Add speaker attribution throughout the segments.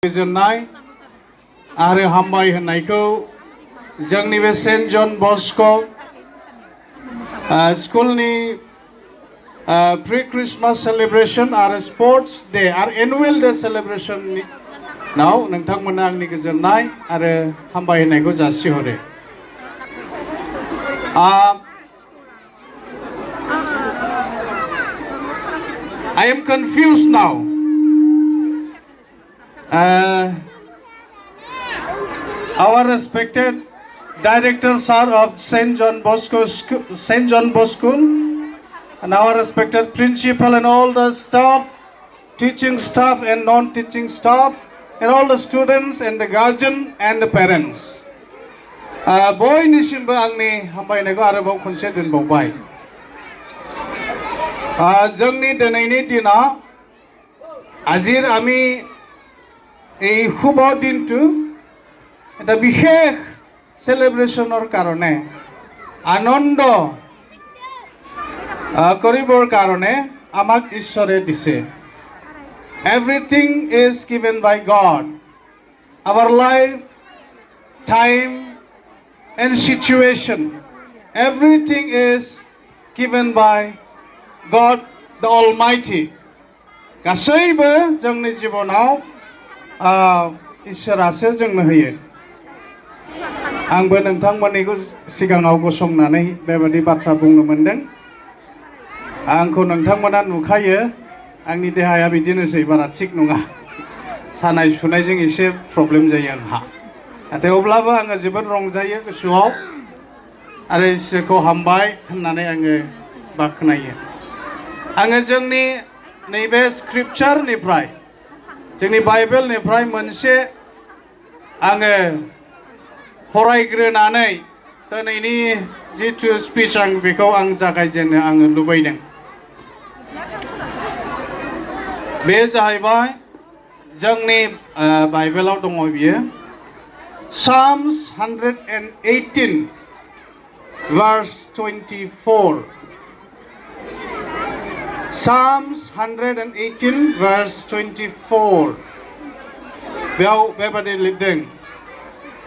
Speaker 1: गोजोननाय आरो हामबाय होननायखौ जोंनि बे सेन्ट जन बस्क' स्कुलनि प्रि क्रिसमास सेलिब्रेशन आरो स्पर्ट्स डे आरो एनुअल डे सेलिब्रेशननि नाव नोंथांमोननो आंनि गोजोननाय आरो हामबाय होननायखौ जासिहरो। I am confused now. Our respected director sir of St. John Bosco School, and our respected principal and all the staff, teaching staff and non-teaching staff, and all the students and the guardian and the parents. बयनिसिमबो आंनि हामबायनायखौ आरोबाव खनसे दोनबावबाय। जोंनि दिनैनि दिनाव আজিৰ আমি এই শুভ দিনটো এটা বিশেষ সেলিব্রেশনৰ কাৰণে আনন্দ কৰিবৰ কাৰণে আমাক ঈশ্বৰে দিছে। Everything is given by God. Our life, time and situation, everything is given by God the Almighty. गासैबो जोंनि जिबनाव इसोरासो जोंनो होयो। आंबो नोंथांमोननिखौ सिगाङाव गसंनानै बेबायदि बाथ्रा बुंनो मोनदों। आंखौ नोंथांमोना नुखायो, आंनि देहाया बिदिनोसै, बारा थिग नङा, सानाय सुनायजों एसे प्रब्लेम जायो आंहा। नाथाय अब्लाबो आङो जोबोद रंजायो गोसोआव आरो इसोरखौ हामबाय होननानै आङो बाख्नायो। आङो जोंनि नैबे स्क्रिप्चारनिफ्राय, जोंनि बाइबेलनिफ्राय मोनसे आङो फरायग्रोनानै दिनैनि जिथु स्पिच आं बेखौ आं जागायजेननो आङो लुबैदों। बे जाहैबाय जोंनि बाइबेलाव दङ बियो Psalms 118 verse 24. Psalms 118 verse 24. बेयाव बेबादि लिरदों,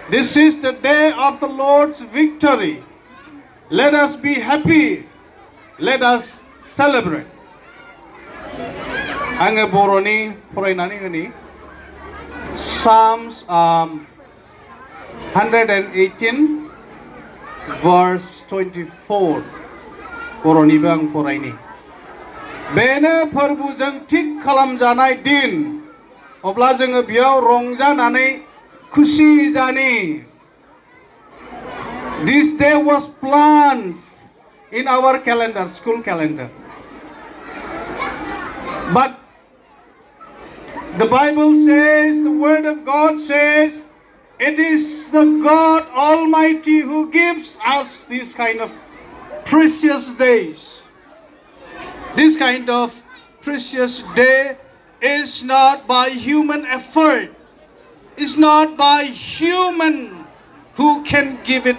Speaker 1: This is the day of the Lord's victory. Let us be happy. Let us celebrate. आङो बर'नि फरायनानै होनि Psalms 118 verse 24. बर'निबो आं फरायनि। बेनो फोरबोजों थिक खालामजानाय दिन, अब्ला जोङो बेयाव रंजानानै खुसि जानि। This day was planned in our calendar, school calendar. But the Bible says, the Word of God says, it is the God Almighty who gives us this kind of precious days. This kind of precious day is not by human effort. It's not by human who can give it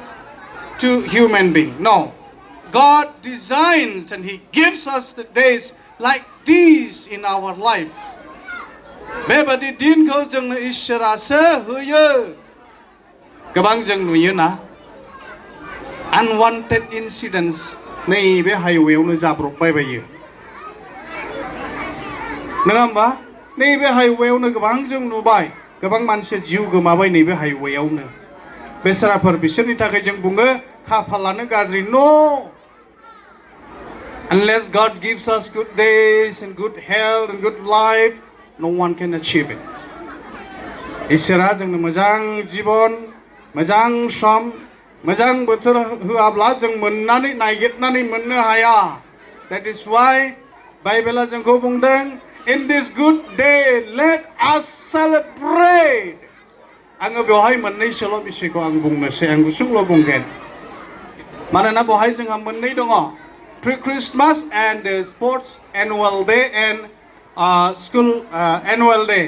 Speaker 1: to human being. No. God designs and He gives us the days like these in our life. बेबादि दिनखौ जोंनो इसोरासो होयो। गोबां जों नुयोना unwanted incidents नैबे हाइवेआवनो जाब्रबबाय बायो। नङा होमबा? नैबे हाइवेआवनो गोबां जों नुबाय, गोबां मानसि जिउ गोमाबाय नैबे हाइवेआवनो। बेसराफोर, बिसोरनि थाखाय जों बुङो खाफालानो गाज्रि। No! Unless God gives us good days and good health and good life, no one can achieve it. इसोरा जोंनो मोजां जीवन, मोजां सम, मोजां बोथोर होआब्ला जों मोननानै नागिरनानै मोननो हाया। That is why बाइबेला जोंखौ बुंदों, in this good day let us celebrate. आङो बेवहाय मोननैसोल' बिषयखौ आं बुंनोसै, आं गुसुंल' बुंगोन। मानोना बेवहाय जोंहा मोननै दङ, pre Christmas and sports annual day and school annual day.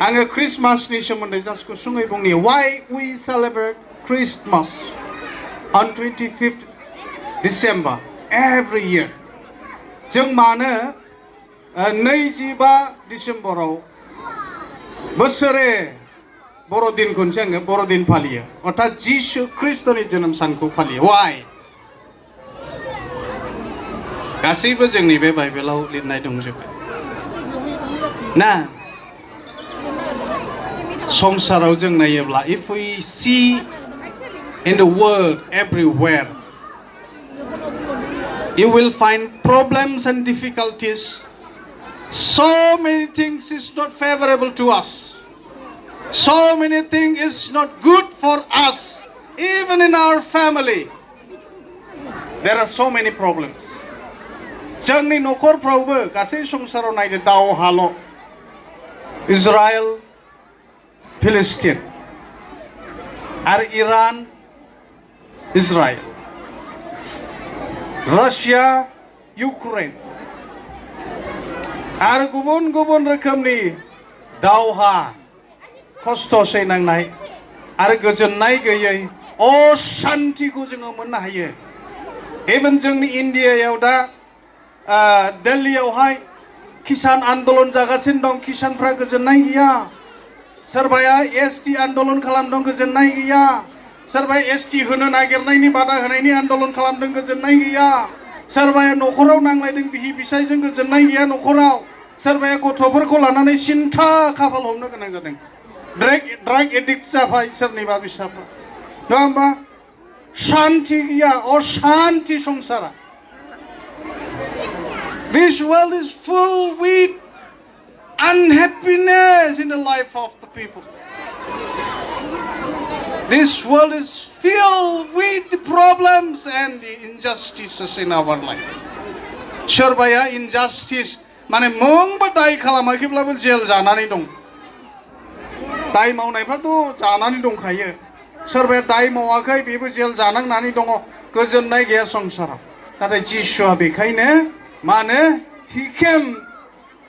Speaker 1: आङो क्रिसमासनि सोमोन्दै जास्ट गुसुङै बुंनि। Why we celebrate Christmas on 25th December every year? जों मानो 25 डिसेम्बराव बोसोरे बर'दिन खनसे आङो बर'दिन फालियो अर्थात जिसु ख्रिस्टनि जोनोम सानखौ फालियो वाइ गासैबो जोंनि बे बाइबेलाव लिरनाय दंजोबो ना संसाराव जों नायोब्ला if we see in the world everywhere you will find problems and difficulties. So many things is not favorable to us. So many things is not good for us. Even in our family, there are so many problems. जोंनि न'खरफ्रावबो गासै संसाराव नायदो दावहाल' Israel Philistine आरो Iran Israel Russia Ukraine आरो गुबुन गुबुन रोखोमनि दावहा खस्थ' सैनांनाय आरो गोजोननाय गैयै अशान्तिखौ जोङो मोननो हायो इभेन जोंनि इन्डियायाव दा दिल्लीयावहाय किसान आन्दलन जागासिनो दं किसानफ्रा गोजोननाय गैया सोरबाया एसटि आन्दलन खालामदों गोजोननाय गैया सोरबाया एसटि होनो नागिरनायनि बादा होनायनि आन्दलन खालामदों गोजोननाय गैया सोरबाया न'खराव नांलायदों बिहि बिसायजों गोजोननाय गैया न'खराव सोरबाया गथ'फोरखौ लानानै सिन्था खाफाल हमनो गोनां जादों ड्राग एडिक्ट जाबाय सोरनिबा बिसाफ्रा नङा होमबा शान्ति गैया अशान्ति संसारा This world is full with unhappiness in the life of the people. This world is filled with the problems and the injustices in our life. सोरबाया injustice माने मोंबो दाय खालामाखैब्लाबो जेल जानानै दं दाय मावनायफ्राथ' जानानै दंखायो सोरबाया दाय मावाखै बेबो जेल जानांनानै दङ गोजोननाय गैया संसाराव नाथाय जिसुआ बेखायनो मानो he came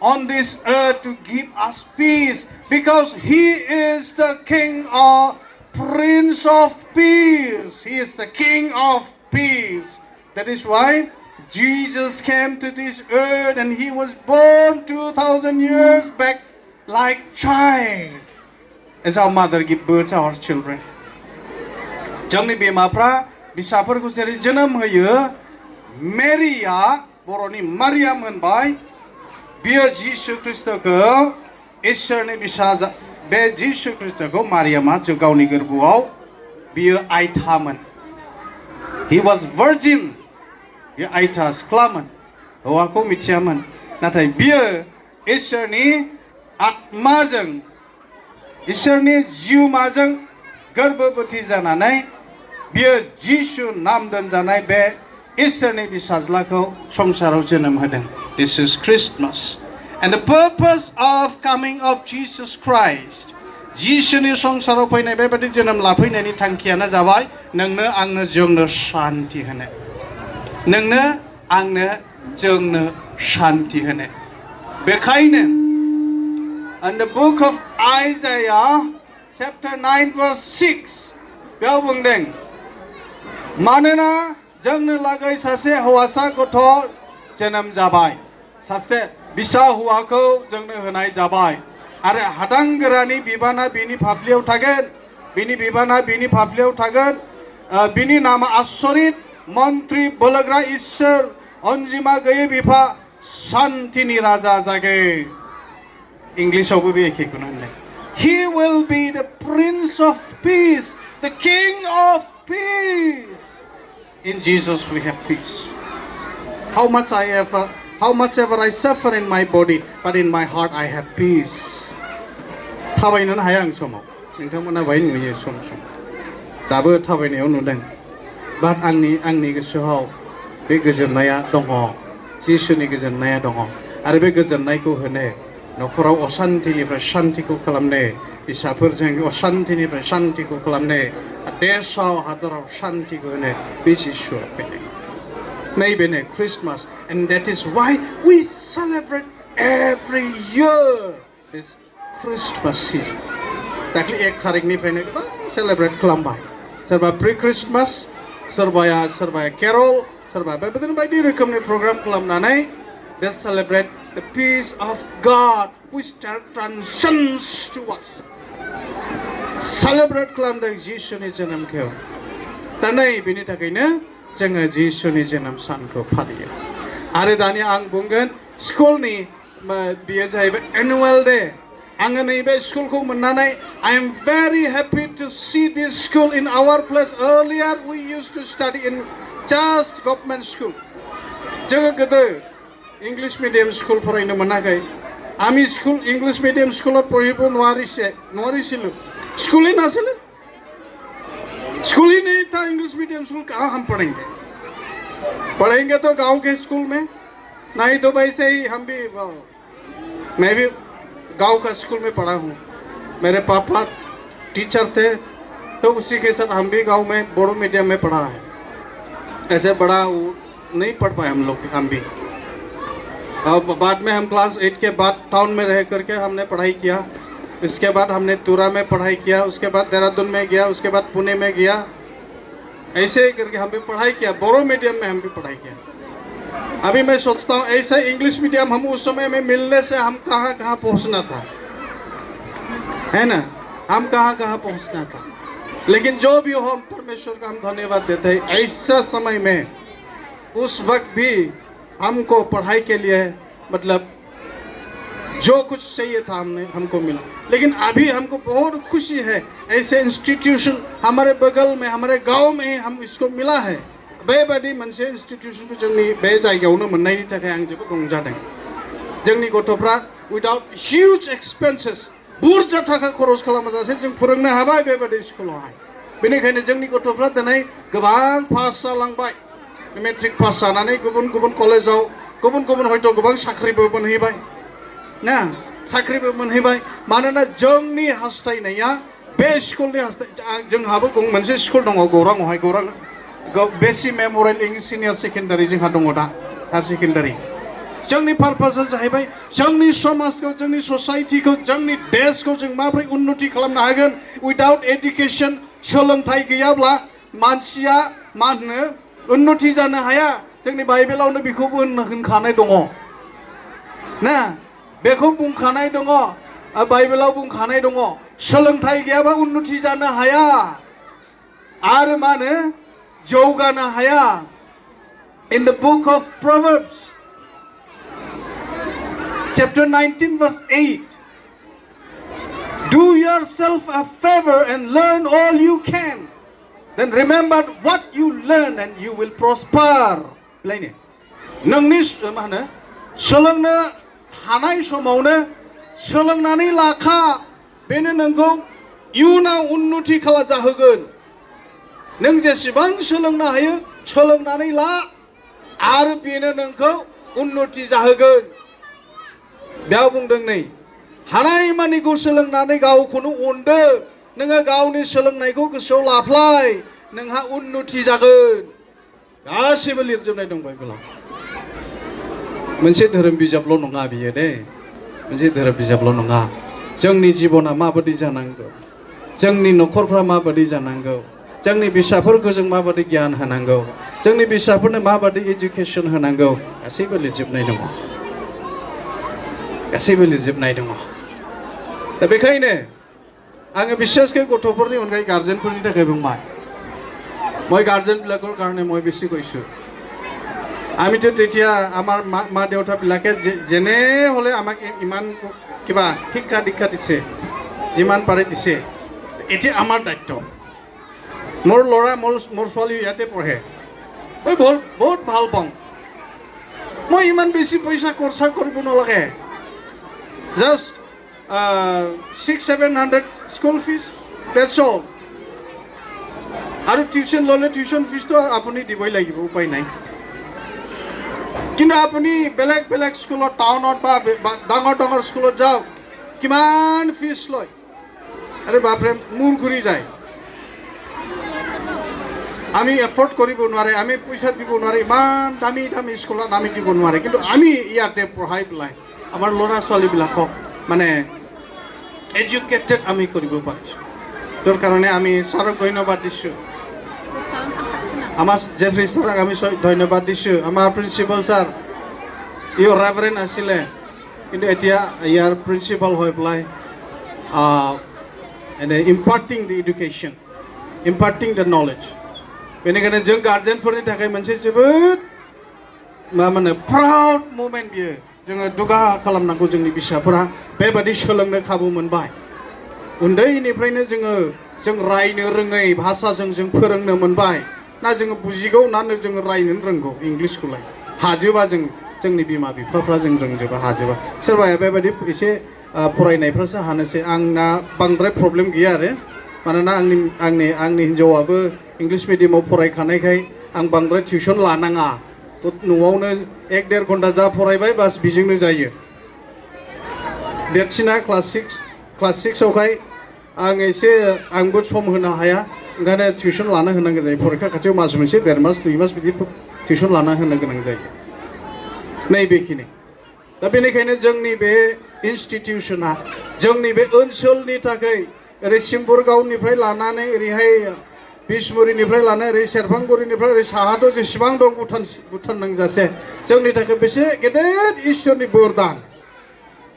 Speaker 1: on this earth to give us peace because he is the king of Prince of Peace. He is the King of Peace. That is why Jesus came to this earth and he was born 2,000 years back like child. As our mother give birth to our children. जोंनि बिमाफ्रा फिसाफोरखौ जेरै जोनोम होयो मेरिया बर'नि मारियाम होनबाय बियो जिसु ख्रिस्टखौ इसोरनि फिसा बे जिसु ख्रिस्टखौ मारियामा गावनि गोरबोआव बियो आइथामोन he was virgin बियो आइथा सिख्लामोन हौवाखौ मिथियामोन नाथाय बियो इसोरनि आत्माजों इसोरनि जिउमाजों गोरबोबती जानानै बियो जिसु नाम दोनजानाय बे इसोरनि फिसाज्लाखौ संसाराव जोनोम होदों This is Christmas and the purpose of coming of Jesus Christ जिसुनि संसाराव फैनाय बेबायदि जोनोम लाफैनायनि थांखियानो जाबाय नोंनो आंनो जोंनो शान्ति होनो नोंनो आंनो जोंनो शान्ति होनो बेखायनो in the book of Isaiah chapter 9 verse 6 बेयाव बुंदों मानोना जोंनो लागै सासे हौवासा गथ' जोनोम जाबाय सासे बिसा हौवाखौ जोंनो होनाय जाबाय आरो हादांगोरानि बिबाना बिनि फाफ्लियाव थागोन बिनि बिबाना बिनि फाफ्लियाव थागोन बिनि नामा आश्चर्य मन्त्रि बोलोग्रा इसोर अनजिमा गैयै बिफा शान्तिनि राजा जागोन इंलिसावबो बे एखेखौनो होननाय He will be the Prince of Peace, the King of Peace. In Jesus we have peace. How much ever I suffer in my body, but in my heart I have peace. थाबायनोनो हाया आं समाव नोंथांमोना बाहाय नुयो सम दाबो थाबायनायाव नुदों बाट आंनि गोसोआव बे गोजोननाया दङ जिसुनि गोजोननाया दङ आरो बे गोजोननायखौ होनो न'खराव अशान्तिनिफ्राय शान्तिखौ खालामनो फिसाफोरजों अशान्तिनिफ्राय शान्तिखौ खालामनो देशआव हादराव शान्तिखौ होनो बे जिसुआ फैदों नैबेनो Christmas and that is why we celebrate every year this Christmas season दाख्लि 1 तारिखनिफ्रायनो गोबां सेलेब्रेट खालामबाय सोरबा प्रि क्रिसमास सोरबाया केरल सोरबा बेबायदिनो बायदि रोखोमनि प्रग्राम खालामनानै they celebrate the peace of God which transcends to us. Celebrate खालामदों जिसुनि जोनोमखौ. दा नै बेनि थाखायनो जोङो जिसुनि जोनोम सानखौ फालियो. आरो दानिया आं बुंगोन स्कुलनि बेयो जाहैबाय एनुवेल डे. आङो नैबे स्कुलखौ मोननानै I am very happy to see this school in our place. Earlier we used to study in just government school. जोङो गोदो इंलिश मिडियाम स्कुल फरायनो मोनाखै. आमी स्कुल इंलिश मिडियाम स्कुलाव पढ़िब নোৱাৰিছিলোঁ. स्कूल नाছিলে. स्कूल ही नहीं था. इंग्लिश मीडियम स्कूल कहाँ हम पढ़ेंगे? पढ़ेंगे तो गांव के स्कूल में, नहीं तो वैसे ही हम भी, मैं भी गांव का स्कूल में पढ़ा हूँ. मेरे पापा टीचर थे तो उसी के साथ हम भी गांव में बोडो मीडियम में पढ़ा है. ऐसे बड़ा नहीं पढ़ पाए हम लोग. हम भी अब बाद में हम क्लास 8 के बाद टाउन में रह करके हमने पढ़ाई किया. इसके बाद हमने तुरा में पढ़ाई किया. उसके बाद देहरादून में गया. उसके बाद पुणे में गया. ऐसे ही करके हम भी पढ़ाई किया. बोडो मीडियम में हम भी पढ़ाई किया. अभी मैं सोचता हूँ ऐसे इंग्लिश मीडियम हम उस समय में मिलने से हम कहाँ कहाँ पहुँचना था, है ना? हम कहाँ कहाँ पहुँचना था. लेकिन जो भी हो हम परमेश्वर का हम धन्यवाद देते हैं. ऐसा समय में उस वक्त भी हमको पढ़ाई के लिए मतलब जो कुछ चाहिए था हमको मिला. लेकिन अभी हमको बहुत खुशी है ऐसे इंस्टीट्यूशन हमारे बगल में हमारे गांव में हम इसको मिला है. बेबादि मोनसे इंस्टीट्यूशनखौ जोंनि बे जायगायावनो मोननायनि थाखाय आं जोबोद रंजादों. जोंनि गथ'फ्रा उइदाउट हिउज एक्सपेन्सेस बुरजा थाखा खरस खालामाजासे जों फोरोंनो हाबाय बेबादि स्कुलावहाय. बेनिखायनो जोंनि गथ'फ्रा दिनै गोबां पास जालांबाय. मेट्रिक पास जानानै गुबुन गुबुन कलेजाव गुबुन गुबुन हयथ' गोबां साख्रिबो मोनहैबाय ना, साख्रिबो मोनहैबाय. मानोना जोंनि हास्थायनाया बे स्कुलनि हास्थायनाय. जोंहाबो मोनसे स्कुल दङ गौराङावहाय. गौरां बेसि मेमरियेल इंलिश सिनियर सेकेन्डारि जोंहा दङ दा, हायार सेकेन्डारि. जोंनि पारपासा जाहैबाय जोंनि समाजखौ, जोंनि ससाइटिखौ, जोंनि देशखौ जों माबोरै उन्नति खालामनो हागोन. उइदाउट एडुकेसन, सोलोंथाइ गैयाब्ला मानसिया मा होनो उन्नति जानो हाया. जोंनि बाइबेलावनो बेखौबो होनखानाय दङ ना, बेखौ बुंखानाय दङ. बाइबेलाव बुंखानाय दङ सोलोंथाइ गैयाबा उन्नति जानो हाया आरो मा होनो जौगानो हाया. In the book of Proverbs chapter 19 verse 8, do yourself a favor and learn all you can, then remember what you learn and you will prosper. Plain. नोंनि मा होनो सोलोंनो हानाय समावनो सोलोंनानै लाखा. बेनो नोंखौ इयुनाव उन्नति जाहोगोन. नों जेसेबां सोलोंनो हायो सोलोंनानै ला आरो बेनो नोंखौ उन्नति जाहोगोन. बेयाव बुंदों नै हानाय मानिखौ सोलोंनानै गावखौनो अनदो. नोङो गावनि सोलोंनायखौ गोसोआव लाफ्लाय, नोंहा उन्नति जागोन. गासैबो लिरजोबनाय दं बाइबेलाव. मोनसे धोरोम बिजाबल' नङा बियो दे, मोनसे धोरोम बिजाबल' नङा. जोंनि जिबना माबायदि जानांगौ, जोंनि न'खरफ्रा माबायदि जानांगौ, जोंनि फिसाफोरखौ जों माबायदि गियान होनांगौ, जोंनि फिसाफोरनो माबायदि एजुकेसन होनांगौ, गासैबो लिरजोबनाय दङ. गासैबो लिरजोबनाय दङ. दा बेखायनो आङो बिसेसকৈ गथ'फोरनि अनगायै गार्जेनफोरनि थाखाय बुंबाय. মই গাৰ্জেনবিলাকৰ কাৰণে মই বেছি কৈছোঁ. আমিতো তেতিয়া আমাৰ মা দেউতাবিলাকে যেনে হ'লে আমাক ইমান কিবা শিক্ষা দীক্ষা দিছে, যিমান পাৰে দিছে. এতিয়া আমাৰ দায়িত্ব. মোৰ ল'ৰা মোৰ ছোৱালী ইয়াতে পঢ়ে. মই বহুত ভাল পাওঁ. মই ইমান বেছি পইচা খৰচা কৰিব নালাগে. Just 600-700 school fees, that's all. আৰু টিউশ্যন ল'লে টিউশ্যন ফিজটো আপুনি দিবই লাগিব, উপায় নাই. কিন্তু আপুনি বেলেগ বেলেগ স্কুলত টাউনত বা ডাঙৰ ডাঙৰ স্কুলত যাওক, কিমান ফিজ লয়. আৰে বাপৰে মূৰ ঘূৰি যায়. আমি এফৰ্ড কৰিব নোৱাৰে, আমি পইচা দিব নোৱাৰে, ইমান দামী দামী স্কুলত আমি দিব নোৱাৰে. কিন্তু আমি ইয়াতে পঢ়াই পেলাই আমাৰ ল'ৰা ছোৱালীবিলাকক মানে এডুকেটেড আমি কৰিব পাৰিছোঁ. তোৰ কাৰণে আমি ছাৰক ধন্যবাদ দিছোঁ. আমাৰ জেফ্ৰি ছাৰক আমি ধন্যবাদ দিছোঁ. আমাৰ প্ৰিন্সিপাল ছাৰ ইও ৰেভাৰেণ্ড আছিলে, किन्तु एतिया यार principal हयब्लाय imparting the education, imparting the knowledge. बेनिखायनो जों गार्जेनफोरनि थाखाय मोनसे जोबोद मा होनो प्राउड मोमेन्ट बियो जोङो दुगा खालामनांगौ जोंनि फिसाफोरा बेबादि सोलोंनो खाबु मोनबाय उन्दैनिफ्रायनो जों रायनो रोङै भाषाजों जों फोरोंनो मोनबाय ना जोङो बुजिगौ ना जोङो रायनो रोंगौ इंलिसखौलाय हाजोबा जोंनि बिमा बिफाफ्रा जों रोंजोबा हाजोबा सोरबाया बेबादि एसे फरायनायफ्रासो हानोसै आंना बांद्राय प्रब्लेम गैया आरो मानोना आंनि हिन्जावाबो इंलिस मिडियामाव फरायखानायखाय आं बांद्राय टिउसन लानाङा न'आवनो 1-1.5 घन्टा जा फरायबाय बास बिजोंनो जायो देरसिना क्लास 6 आवहाय आं एसे आंबो सम होनो हाया ओंखायनो टिउसन लानो होनांगौ जायो फरिखा खाथियाव मास मोनसे 1.5 मास 2 मास बिदि टिउसन लाना होनो गोनां जायो नैबेखिनि दा बेनिखायनो जोंनि बे इनस्टिटिउशना जोंनि बे ओनसोलनि थाखाय ओरै सिम्बुरगावनिफ्राय लानानै ओरैहाय बिसमुरिनिफ्राय लानानै ओरै सेरफांगुरिनिफ्राय ओरै साहाथ' जेसेबां दं भुटान नांजासे जोंनि थाखाय बेसे गेदेर इसोरनि बोरदान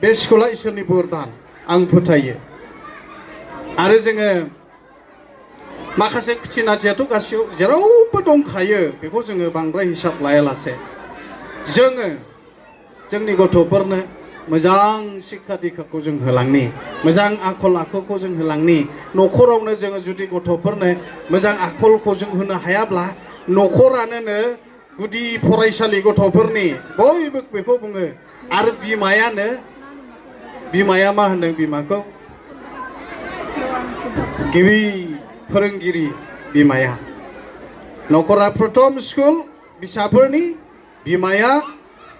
Speaker 1: बे स्कुला इसोरनि बोरदान आं फोथायो आरो जोङो माखासे खुथिनाथियाथ' गासैयाव जेरावबो दंखायो बेखौ जोङो बांद्राय हिसाब लायालासे जोङो जोंनि गथ'फोरनो मोजां शिक्षा दीक्षाखौ जों होलांनि मोजां आखल आखुखौ जों होलांनि न'खरावनो जोङो जुदि गथ'फोरनो मोजां आखलखौ जों होनो हायाब्ला न'खरानो गुदि फरायसालि गथ'फोरनि बयबो बेखौ बुङो आरो बिमाया मा होनदों बिमाखौ गिबि फोरोंगिरि बिमाया न'खरा प्रथम स्कुल फिसाफोरनि बिमाया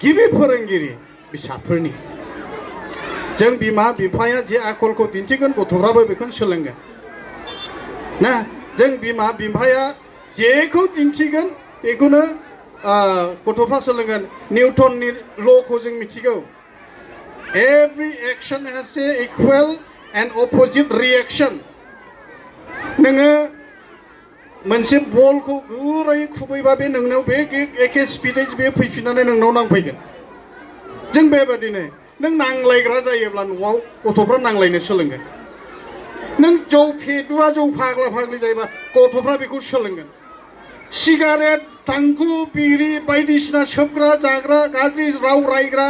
Speaker 1: गिबि फोरोंगिरि फिसाफोरनि जों बिमा बिफाया जे आखलखौ दिन्थिगोन गथ'फ्राबो बेखौनो सोलोंगोन ना जों बिमा बिफाया जेखौ दिन्थिगोन बेखौनो गथ'फ्रा सोलोंगोन निउटननि ल'खौ जों मिथिगौ every action has a equal and opposite reaction नोङो मोनसे बलखौ गुरै खुबैबा बे नोंनाव बे एखे स्पिडै बे फैफिननानै नोंनाव नांफैगोन जों बेबादिनो नों नांलायग्रा जायोब्ला न'आव गथ'फ्रा नांलायनो सोलोंगोन नों जौ फेदुआ जौ फाग्ला फाग्लि जायोबा गथ'फ्रा बेखौ सोलोंगोन सिगारेट थांखु बिरि बायदिसिना सोबग्रा जाग्रा गाज्रि राव रायग्रा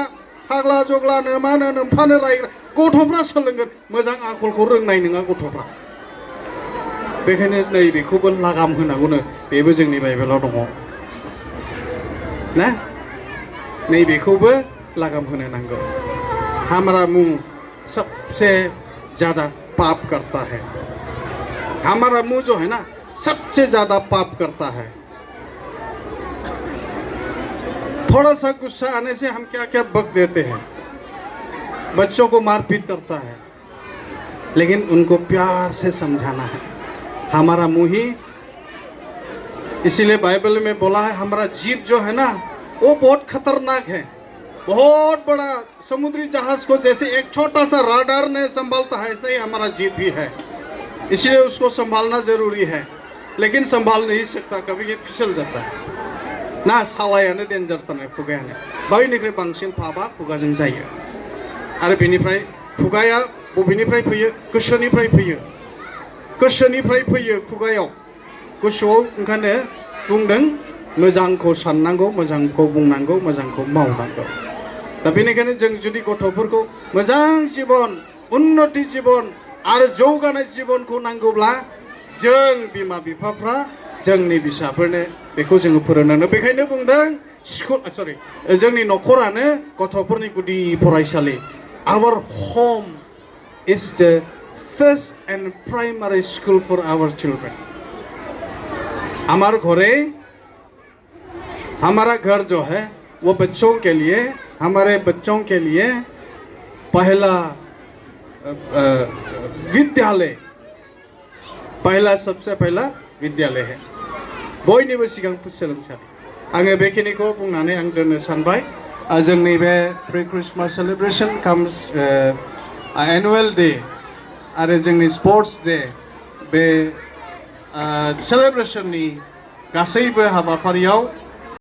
Speaker 1: फाग्ला जग्ला नोमानो नोमफानो रायग्रा गथ'फ्रा सोलोंगोन मोजां आखलखौ रोंनाय नङा गथ'फ्रा बेखायनो नैबेखौबो लागाम होनांगौनो बेबो जोंनि बाइबेलाव दङ ना नैबेखौबो लगाम होनो नांगौ हमारा मुंह सबसे ज़्यादा पाप करता है हमारा मुंह जो है ना सबसे ज़्यादा पाप करता है थोड़ा सा गुस्सा आने से हम क्या क्या बक देते हैं बच्चों को मारपीट करता है लेकिन उनको प्यार से समझाना है हमारा मुंह ही इसीलिए बाइबल में बोला है हमारा जीभ जो है ना वो बहुत खतरनाक है बहुत बड़ा समुद्री जहाज को जैसे एक छोटा सा राडार ने संभालता है ऐसे ही हमारा जीभ भी है इसलिए उसको संभालना जरूरी है लेकिन संभाल नहीं सकता कभी ये फिसल जाता है ना सालायानो डेन्जार थानाय खुगायानो बयनिख्रुइ बांसिन पापा खुगाजों जायो आरो बेनिफ्राय खुगाया बबेनिफ्राय फैयो गोसोनिफ्राय फैयो खुगायाव गोसोआव ओंखायनो बुंदों मोजांखौ साननांगौ मोजांखौ बुंनांगौ मोजांखौ मावनांगौ दा बेनिखायनो जों जुदि गथ'फोरखौ मोजां जीबन उन्नति जीबन आरो जौगानाय जीबनखौ नांगौब्ला जों बिमा बिफाफ्रा जोंनि फिसाफोरनो बेखौ जोङो फोरोंनांगौ बेखायनो बुंदों जोंनि न'खरानो गथ'फोरनि गुदि फरायसालि our हome is the first and primary school for our children हमारा घर जो है वो बच्चों के लिए हमारे बच्चों के लिए पहला विद्यालय सबसे पहला विद्यालय है बयनिबो सिगां सोलोंसालि आङो बेखिनिखौ बुंनानै आं दोननो सानबाय जोंनि बे pre Christmas celebration calms annual day आरो जोंनि स्पोर्ट्स डे बे सेलिब्रेशननि गासैबो हाबाफारियाव